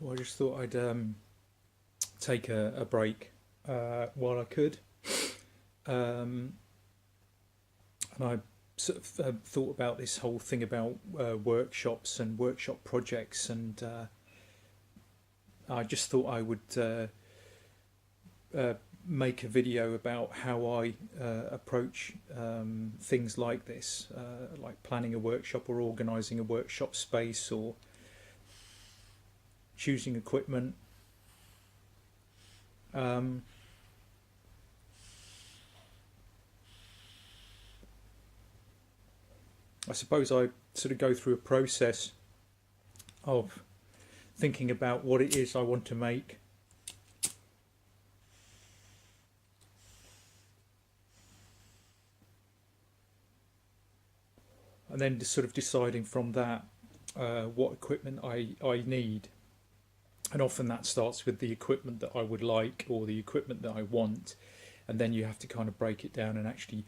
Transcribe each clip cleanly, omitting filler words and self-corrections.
Well, I just thought I'd take a break while I could, um, and I sort of thought about this whole thing about workshops and workshop projects, and I just thought I would uh, make a video about how I approach things like this, like planning a workshop or organising a workshop space or choosing equipment. Um, I suppose I sort of go through a process of thinking about what it is I want to make, and then just sort of deciding from that what equipment I need. And often that starts with the equipment that I would like or the equipment that I want, and then you have to kind of break it down and actually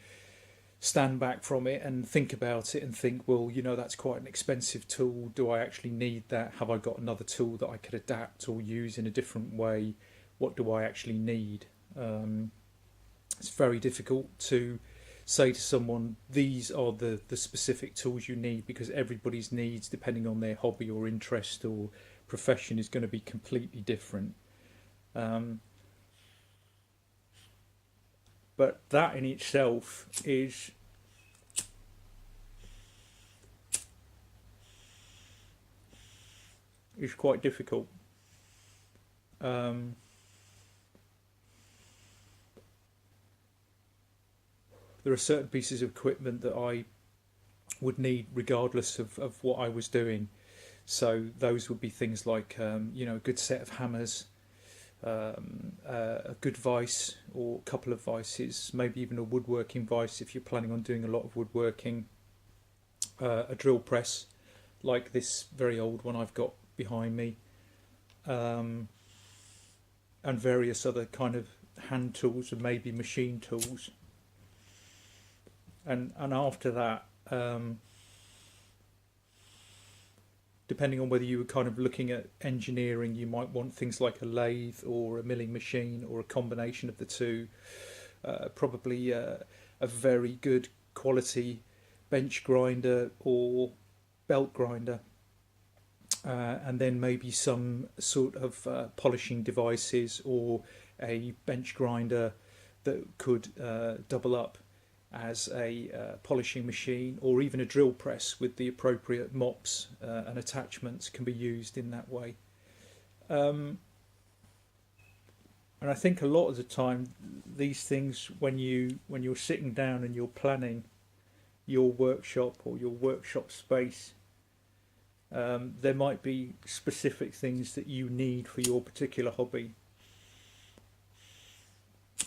stand back from it and think about it and think, well, that's quite an expensive tool. Do I actually need that? Have I got another tool that I could adapt or use in a different way? What do I actually need? It's very difficult to say to someone, these are the specific tools you need, because everybody's needs, depending on their hobby or interest or profession, is going to be completely different. Um, but that in itself is quite difficult. Um, there are certain pieces of equipment that I would need regardless of what I was doing. So those would be things like a good set of hammers, a good vise or a couple of vices, maybe even a woodworking vise if you're planning on doing a lot of woodworking, a drill press like this very old one I've got behind me, um, and various other kind of hand tools and maybe machine tools. And after that, depending on whether you were kind of looking at engineering, you might want things like a lathe or a milling machine or a combination of the two. Probably a very good quality bench grinder or belt grinder, and then maybe some sort of polishing devices or a bench grinder that could double up as a polishing machine, or even a drill press with the appropriate mops and attachments can be used in that way. Um, and I think a lot of the time, these things, when you're sitting down and you're planning your workshop or your workshop space, there might be specific things that you need for your particular hobby.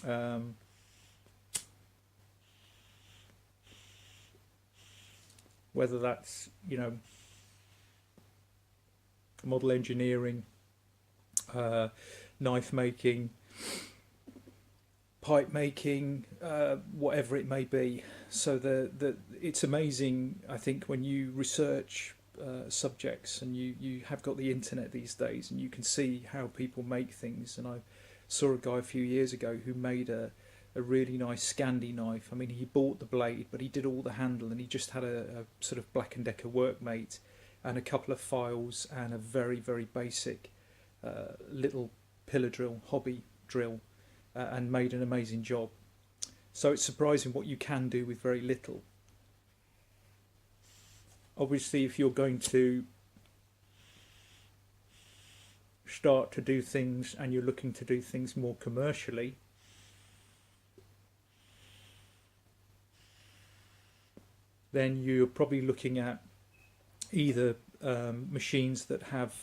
Um, whether that's model engineering, uh, knife making, pipe making, whatever it may be. So it's amazing, I think, when you research subjects and you have got the internet these days and you can see how people make things. And I saw a guy a few years ago who made a really nice Scandi knife. I mean, he bought the blade, but he did all the handle, and he just had a sort of Black and Decker workmate and a couple of files and a very very basic little pillar drill, hobby drill, and made an amazing job. So it's surprising what you can do with very little. Obviously, if you're going to start to do things and you're looking to do things more commercially, then you're probably looking at either machines that have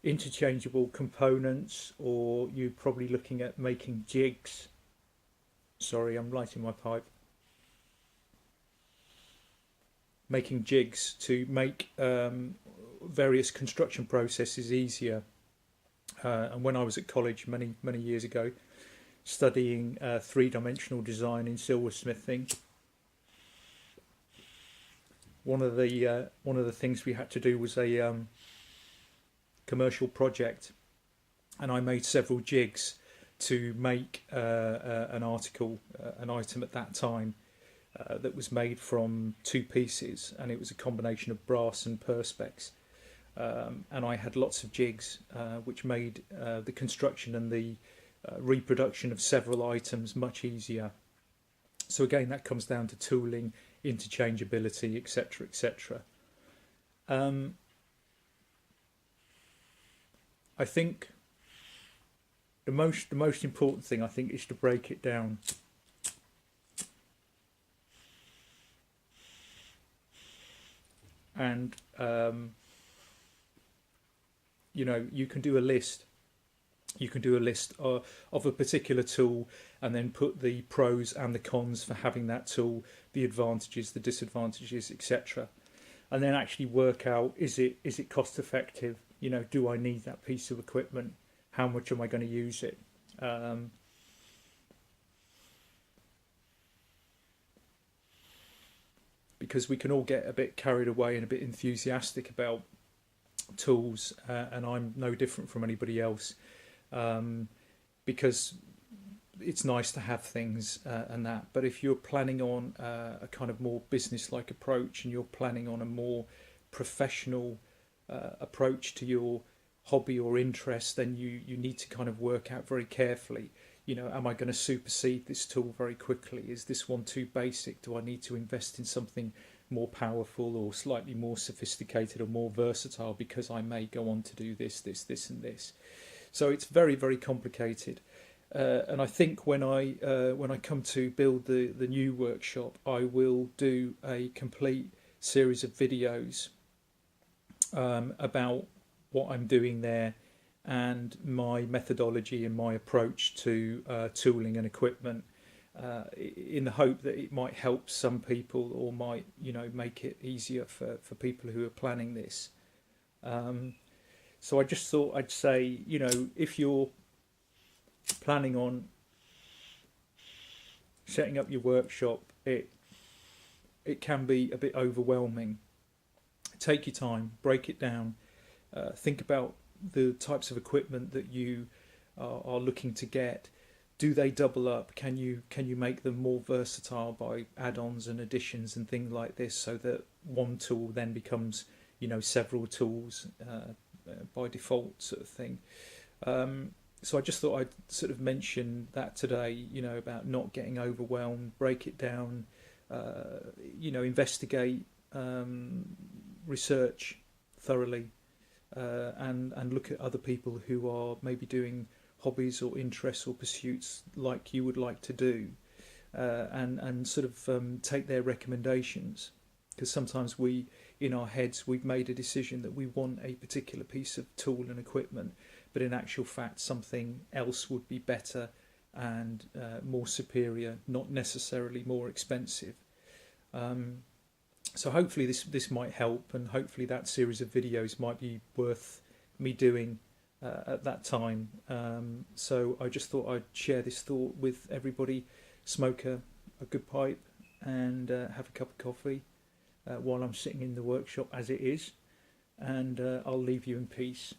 interchangeable components, or you're probably looking at making jigs. Sorry, I'm lighting my pipe. Making jigs to make various construction processes easier. And when I was at college many many years ago, studying three-dimensional design in silversmithing, one of the things we had to do was commercial project, and I made several jigs to make an article, an item at that time that was made from two pieces, and it was a combination of brass and perspex. And I had lots of jigs, which made the construction and the reproduction of several items much easier. So again, that comes down to tooling, interchangeability, etc., etc. I think the most important thing, I think, is to break it down. And you know, you can do a list. You can do a list of a particular tool, and then put the pros and the cons for having that tool, the advantages, the disadvantages, etc. And then actually work out, is it cost effective? You know, do I need that piece of equipment? How much am I going to use it? Because we can all get a bit carried away and a bit enthusiastic about tools, and I'm no different from anybody else, because it's nice to have things and that. But if you're planning on a kind of more business-like approach, and you're planning on a more professional approach to your hobby or interest, then you need to kind of work out very carefully, you know, am I going to supersede this tool very quickly? Is this one too basic? Do I need to invest in something more powerful or slightly more sophisticated or more versatile, because I may go on to do this and this? So it's very, very complicated. And I think when I come to build the new workshop, I will do a complete series of videos about what I'm doing there, and my methodology and my approach to tooling and equipment, in the hope that it might help some people, or might, you know, make it easier for people who are planning this. So I just thought I'd say, you know, if you're planning on setting up your workshop, it can be a bit overwhelming. Take your time, break it down, think about the types of equipment that you are looking to get. Do they double up? Can you make them more versatile by add-ons and additions and things like this, so that one tool then becomes, you know, several tools by default, sort of thing. So I just thought I'd sort of mention that today, you know, about not getting overwhelmed, break it down, you know, investigate, research thoroughly, and look at other people who are maybe doing hobbies or interests or pursuits like you would like to do, and sort of take their recommendations. Because sometimes we, in our heads, we've made a decision that we want a particular piece of tool and equipment, but in actual fact something else would be better and more superior, not necessarily more expensive. So hopefully this might help, and hopefully that series of videos might be worth me doing at that time. So I just thought I'd share this thought with everybody, smoke a good pipe, and have a cup of coffee while I'm sitting in the workshop as it is, and I'll leave you in peace.